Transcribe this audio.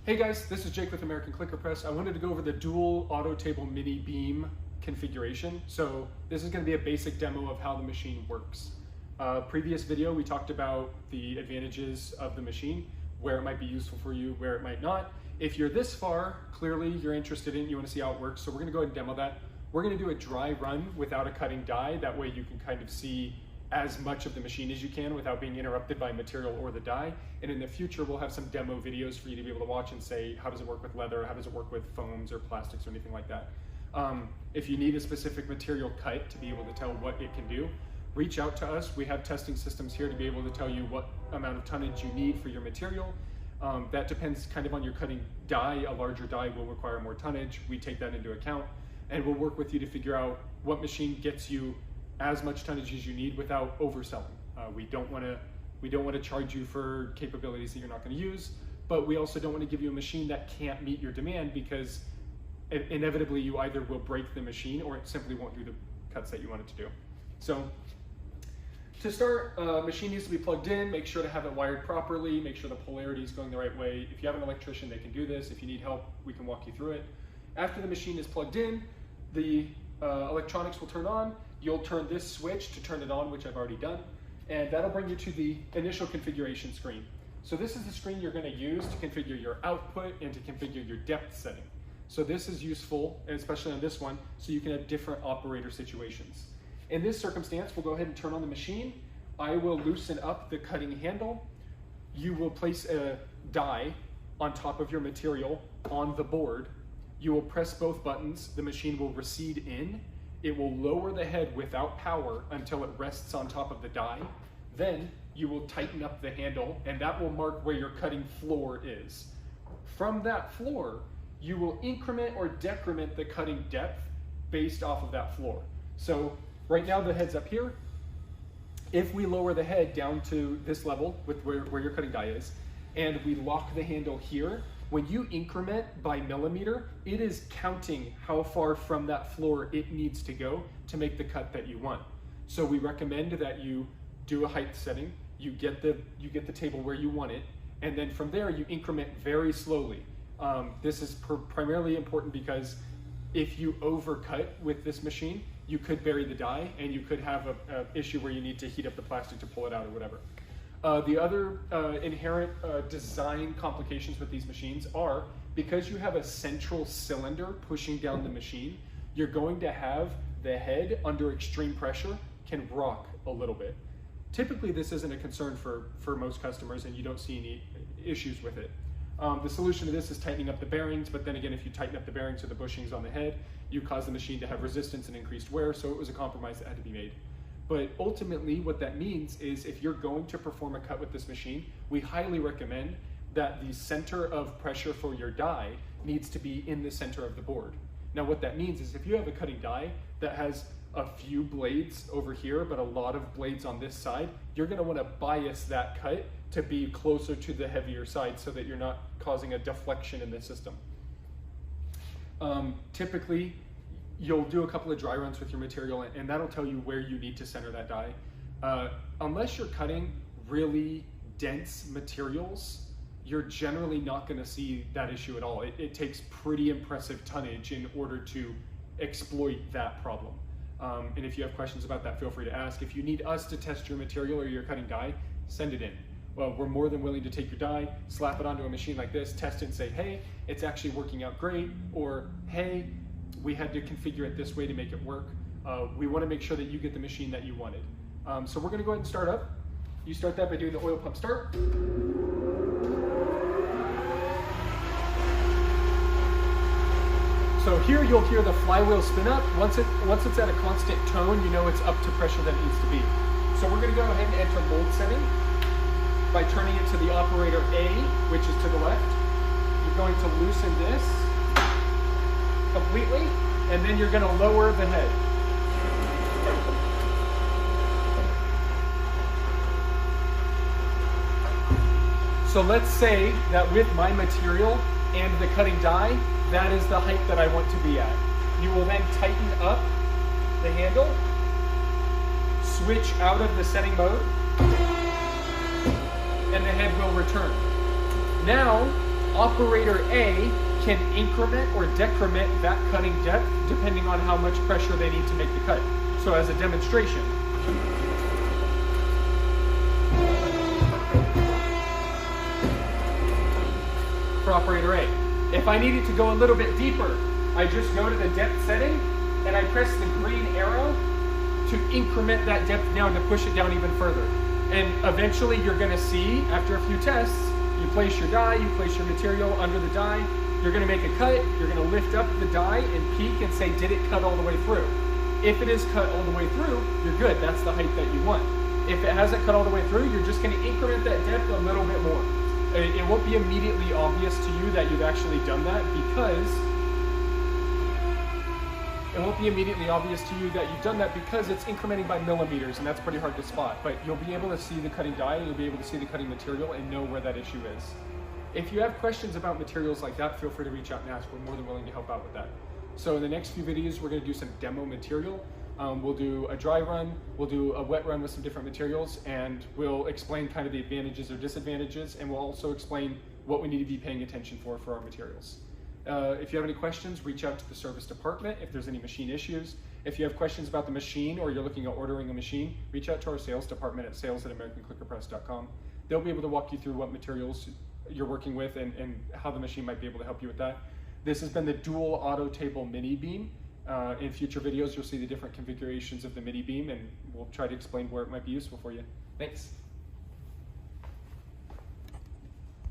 Hey guys, this is Jake with American Clicker Press. I wanted to go over the dual auto table mini beam configuration. So this is going to be a basic demo of how the machine works. Previous video we talked about the advantages of the machine, where it might be useful for you, where it might not. If you're this far, clearly you're interested in it, you want to see how it works. So we're going to go ahead and demo that. We're going to do a dry run without a cutting die. That way you can kind of see as much of the machine as you can without being interrupted by material or the die. And in the future, we'll have some demo videos for you to be able to watch and say, how does it work with leather? How does it work with foams or plastics or anything like that? If you need a specific material cut to be able to tell what it can do, reach out to us. We have testing systems here to be able to tell you what amount of tonnage you need for your material. That depends kind of on your cutting die. A larger die will require more tonnage. We take that into account, and we'll work with you to figure out what machine gets you as much tonnage as you need without overselling. We don't want to charge you for capabilities that you're not going to use, but we also don't want to give you a machine that can't meet your demand, because inevitably you either will break the machine or it simply won't do the cuts that you want it to do. So to start, machine needs to be plugged in. Make sure to have it wired properly. Make sure the polarity is going the right way. If you have an electrician, they can do this. If you need help, we can walk you through it. After the machine is plugged in, the electronics will turn on. You'll turn this switch to turn it on, which I've already done, and that'll bring you to the initial configuration screen. So this is the screen you're going to use to configure your output and to configure your depth setting. So this is useful, and especially on this one, so you can have different operator situations. In this circumstance, we'll go ahead and turn on the machine. I will loosen up the cutting handle. You will place a die on top of your material on the board. You will press both buttons. The machine will recede in. It will lower the head without power until it rests on top of the die. Then you will tighten up the handle, and that will mark where your cutting floor is. From that floor, you will increment or decrement the cutting depth based off of that floor. So right now the head's up here. If we lower the head down to this level with where your cutting die is, and we lock the handle here, when you increment by millimeter, it is counting how far from that floor it needs to go to make the cut that you want. So we recommend that you do a height setting, you get the table where you want it, and then from there you increment very slowly. This is primarily important because if you overcut with this machine, you could bury the die, and you could have an issue where you need to heat up the plastic to pull it out or whatever. The other inherent design complications with these machines are, because you have a central cylinder pushing down the machine, you're going to have the head under extreme pressure can rock a little bit. Typically this isn't a concern for most customers, and you don't see any issues with it. The solution to this is tightening up the bearings, but then again, if you tighten up the bearings or the bushings on the head, you cause the machine to have resistance and increased wear, so it was a compromise that had to be made. But ultimately, what that means is if you're going to perform a cut with this machine, we highly recommend that the center of pressure for your die needs to be in the center of the board. Now, what that means is if you have a cutting die that has a few blades over here, but a lot of blades on this side, you're going to want to bias that cut to be closer to the heavier side so that you're not causing a deflection in the system. Typically, you'll do a couple of dry runs with your material, and that'll tell you where you need to center that die. Unless you're cutting really dense materials, you're generally not going to see that issue at all. It takes pretty impressive tonnage in order to exploit that problem. And if you have questions about that, feel free to ask. If you need us to test your material or your cutting die, send it in. Well, we're more than willing to take your die, slap it onto a machine like this, test it and say, hey, it's actually working out great, or hey, we had to configure it this way to make it work. We want to make sure that you get the machine that you wanted. So we're going to go ahead and start up. You start that by doing the oil pump start. So here you'll hear the flywheel spin up. Once it's at a constant tone, you know it's up to pressure that it needs to be. So we're going to go ahead and enter mold setting by turning it to the operator A, which is to the left. You're going to loosen this completely, and then you're going to lower the head. So let's say that with my material and the cutting die, that is the height that I want to be at. You will then tighten up the handle, switch out of the setting mode, and the head will return. Now, Operator A can increment or decrement that cutting depth depending on how much pressure they need to make the cut. So as a demonstration, for operator A, if I needed to go a little bit deeper, I just go to the depth setting and I press the green arrow to increment that depth down, to push it down even further. And eventually you're gonna see, after a few tests, you place your die, you place your material under the die, you're gonna make a cut, you're gonna lift up the die and peek and say, did it cut all the way through? If it is cut all the way through, you're good, that's the height that you want. If it hasn't cut all the way through, you're just gonna increment that depth a little bit more. It won't be immediately obvious to you that you've actually done that because it's incrementing by millimeters, and that's pretty hard to spot. But you'll be able to see the cutting die, and you'll be able to see the cutting material and know where that issue is. If you have questions about materials like that, feel free to reach out and ask. We're more than willing to help out with that. So in the next few videos, we're going to do some demo material. We'll do a dry run, we'll do a wet run with some different materials, and we'll explain kind of the advantages or disadvantages, and we'll also explain what we need to be paying attention for our materials. If you have any questions, reach out to the service department if there's any machine issues. If you have questions about the machine or you're looking at ordering a machine, reach out to our sales department at sales@americanclickerpress.com. They'll be able to walk you through what materials you're working with and how the machine might be able to help you with that. This has been the dual auto table mini beam. In future videos, you'll see the different configurations of the mini beam, and we'll try to explain where it might be useful for you. Thanks.